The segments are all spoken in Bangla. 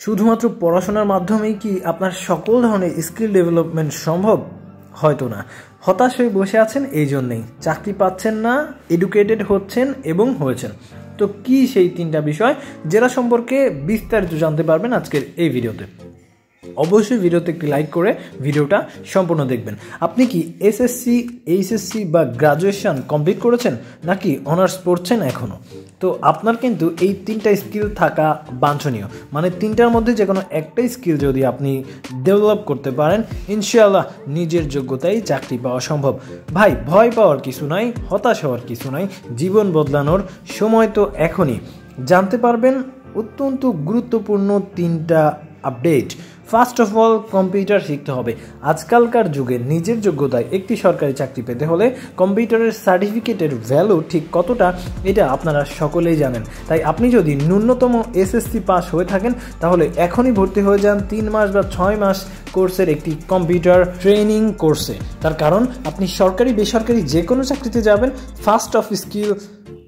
শুধুমাত্র পড়াশোনার মাধ্যমেই কি আপনার সকল ধরনের স্কিল ডেভেলপমেন্ট সম্ভব? হয়তো না। হতাশ হয়ে বসে আছেন এই জন্যেই, চাকরি পাচ্ছেন না, এডুকেটেড হচ্ছেন এবং হয়েছেন। তো কি সেই তিনটা বিষয় যেটা সম্পর্কে বিস্তারিত জানতে পারবেন আজকের এই ভিডিওতে। অবশ্যই ভিডিওতে একটি লাইক করে ভিডিওটা সম্পূর্ণ দেখবেন। আপনি কি এসএসসি, এইচএসসি বা গ্রাজুয়েশন কমপ্লিট করেছেন নাকি অনার্স পড়ছেন এখনও? তো আপনার কিন্তু এই তিনটা স্কিল থাকা বাঞ্ছনীয়। মানে তিনটার মধ্যে যে কোনো একটা স্কিল যদি আপনি ডেভেলপ করতে পারেন, ইনশাআল্লাহ নিজের যোগ্যতায় চাকরি পাওয়া সম্ভব। ভাই, ভয় পাওয়ার কিছু নাই, হতাশ হওয়ার কিছু নাই, জীবন বদলানোর সময় তো এখনই। জানতে পারবেন অত্যন্ত গুরুত্বপূর্ণ তিনটা update. First of all, computer শিখতে হবে। আজকালকার যুগে নিজের যোগ্যতায় একটি সরকারি চাকরি পেতে হলে কম্পিউটারের সার্টিফিকেটের ভ্যালু ঠিক কতটা এটা আপনারা সকলেই জানেন। তাই আপনি যদি ন্যূনতম এসএসসি পাস হয়ে থাকেন তাহলে এখনই ভর্তি হয়ে যান 3 মাস বা 6 মাস কোর্সের একটি কম্পিউটার ট্রেনিং কোর্সে। তার কারণ আপনি সরকারি বেসরকারি যে কোনো চাকরিতে যাবেন, ফার্স্ট অফ স্কিল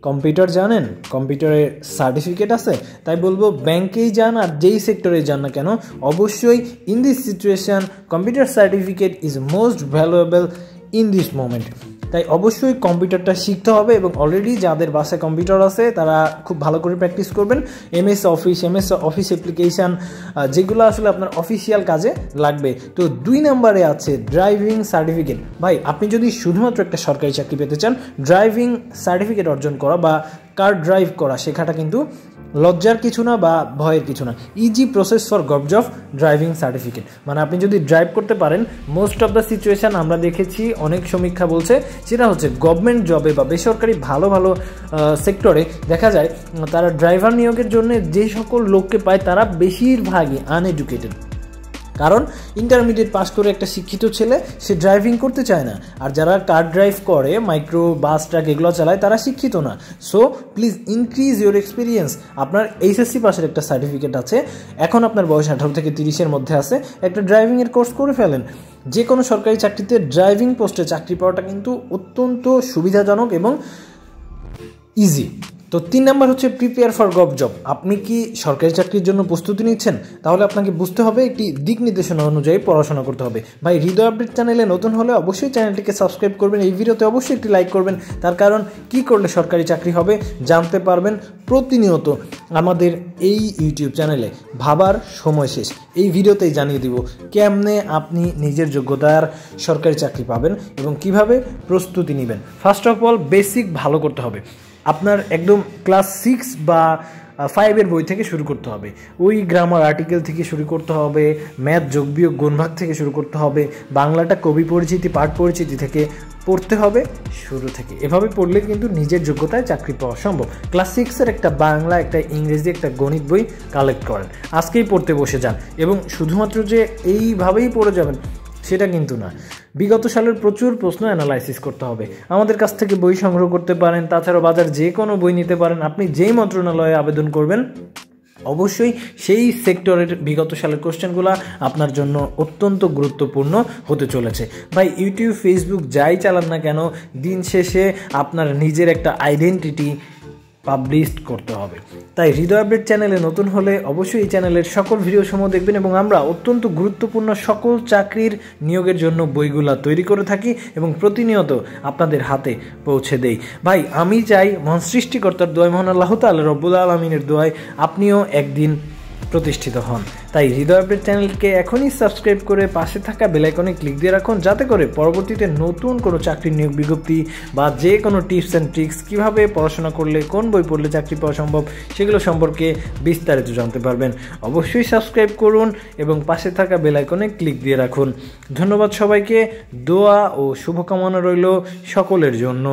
কম্পিউটার জানেন, কম্পিউটারের সার্টিফিকেট আছে। তাই বলবো ব্যাংকেই যান আর যেই সেক্টরে যান না কেন, অবশ্যই in this situation computer certificate is most valuable in this moment. তাই অবশ্যই কম্পিউটারটা শিখতে হবে এবং অলরেডি যাদের বাসায় কম্পিউটার আছে তারা খুব ভালো করে প্র্যাকটিস করবেন। এমএস অফিস অ্যাপ্লিকেশান, যেগুলো আসলে আপনার অফিসিয়াল কাজে লাগবে। তো 2 নম্বরে আছে ড্রাইভিং সার্টিফিকেট। ভাই, আপনি যদি শুধুমাত্র একটা সরকারি চাকরি পেতে চান, ড্রাইভিং সার্টিফিকেট অর্জন করা বা কার ড্রাইভ করা শেখাটা কিন্তু লজ্জার কিছু না বা ভয়ের কিছু না। Easy process for govt driving certificate. মানে আপনি যদি ড্রাইভ করতে পারেন, মোস্ট অফ দ্য সিচুয়েশান আমরা দেখেছি, অনেক সমীক্ষা বলছে, সেটা হচ্ছে গভর্নমেন্ট জবে বা বেসরকারি ভালো ভালো সেক্টরে দেখা যায় তারা ড্রাইভার নিয়োগের জন্য যে সকল লোককে পায় তারা বেশিরভাগই আনএডুকেটেড। কারণ ইন্টারমিডিয়েট পাস করে একটা শিক্ষিত ছেলে সে ড্রাইভিং করতে চায় না, আর যারা কার ড্রাইভ করে, মাইক্রো বাস ট্রাক এগুলো চালায়, তারা শিক্ষিত না। So please increase your experience. আপনার এইচএসসি পাসের একটা সার্টিফিকেট আছে, এখন আপনার বয়স 18 থেকে 30-এর মধ্যে আছে, একটা ড্রাইভিংয়ের কোর্স করে ফেলেন। যে কোনো সরকারি চাকরিতে ড্রাইভিং পোস্টে চাকরি পাওয়াটা কিন্তু অত্যন্ত সুবিধাজনক এবং ইজি। তো 3 নম্বর হচ্ছে প্রিপেয়ার ফর গভ জব। আপনি কি সরকারি চাকরির জন্য প্রস্তুতি নিচ্ছেন? তাহলে আপনাকে বুঝতে হবে একটি দিক নির্দেশনা অনুযায়ী পড়াশোনা করতে হবে। ভাই, হৃদয় আপডেট চ্যানেলে নতুন হলে অবশ্যই চ্যানেলটিকে সাবস্ক্রাইব করবেন, এই ভিডিওতে অবশ্যই একটি লাইক করবেন। তার কারণ কি করলে সরকারি চাকরি হবে জানতে পারবেন প্রতিনিয়ত আমাদের এই ইউটিউব চ্যানেলে। ভাবার সময় শেষ, এই ভিডিওতেই জানিয়ে দিব কেমনে আপনি নিজের যোগ্যতার সরকারি চাকরি পাবেন এবং কিভাবে প্রস্তুতি নেবেন। ফার্স্ট অফ অল, বেসিক ভালো করতে হবে। আপনার একদম ক্লাস 6 বা 5-এর বই থেকে শুরু করতে হবে, ওই গ্রামার আর্টিকেল থেকে শুরু করতে হবে, ম্যাথ, যোগ বিয়োগ, গুণভাগ থেকে শুরু করতে হবে, বাংলাটা কবি পরিচিতি, পাঠ পরিচিতি থেকে পড়তে হবে শুরু থেকে। এভাবে পড়লে কিন্তু নিজের যোগ্যতায় চাকরি পাওয়া সম্ভব। ক্লাস 6-এর একটা বাংলা, একটা ইংরেজি, একটা গণিত বই কালেক্ট করেন, আজকেই পড়তে বসে যান। এবং শুধুমাত্র যে এইভাবেই পড়ে যাবেন সেটা কিন্তু না, বিগত সালের প্রচুর প্রশ্ন অ্যানালাইসিস করতে হবে। আমাদের কাছ থেকে বই সংগ্রহ করতে পারেন, তাছাড়াও বাজার যে কোনো বই নিতে পারেন। আপনি যেই মন্ত্রণালয়ে আবেদন করবেন অবশ্যই সেই সেক্টরের বিগত সালের কোশ্চেনগুলো আপনার জন্য অত্যন্ত গুরুত্বপূর্ণ হতে চলেছে। ভাই, ইউটিউব, ফেসবুক যাই চালান না কেন, দিন শেষে আপনার নিজের একটা আইডেন্টিটি পাবলিশ করতে হবে। তাই হৃদয় আপডেট চ্যানেলে নতুন হলে অবশ্যই এই চ্যানেলের সকল ভিডিও সমূহ দেখবেন এবং আমরা অত্যন্ত গুরুত্বপূর্ণ সকল চাকরির নিয়োগের জন্য বইগুলা তৈরি করে থাকি এবং প্রতিনিয়ত আপনাদের হাতে পৌঁছে দেই। ভাই, আমি চাই মহান সৃষ্টিকর্তার দোয়ায়, মহান আল্লাহ তাআলা রব্বুল আলামিনের দোয়ায় আপনিও একদিন প্রতিষ্ঠিত হন। তাই হৃদয় আপডেট চ্যানেলকে এখনই সাবস্ক্রাইব করে পাশে থাকা বেল আইকনে ক্লিক দিয়ে রাখুন, যাতে করে পরবর্তীতে নতুন কোনো চাকরির নিয়োগ বিজ্ঞপ্তি বা যে কোনো টিপস অ্যান্ড ট্রিক্স, কীভাবে পড়াশোনা করলে, কোন বই পড়লে চাকরি পাওয়া সম্ভব, সেগুলো সম্পর্কে বিস্তারিত জানতে পারবেন। অবশ্যই সাবস্ক্রাইব করুন এবং পাশে থাকা বেল আইকনে ক্লিক দিয়ে রাখুন। ধন্যবাদ সবাইকে, দোয়া ও শুভকামনা রইল সকলের জন্য।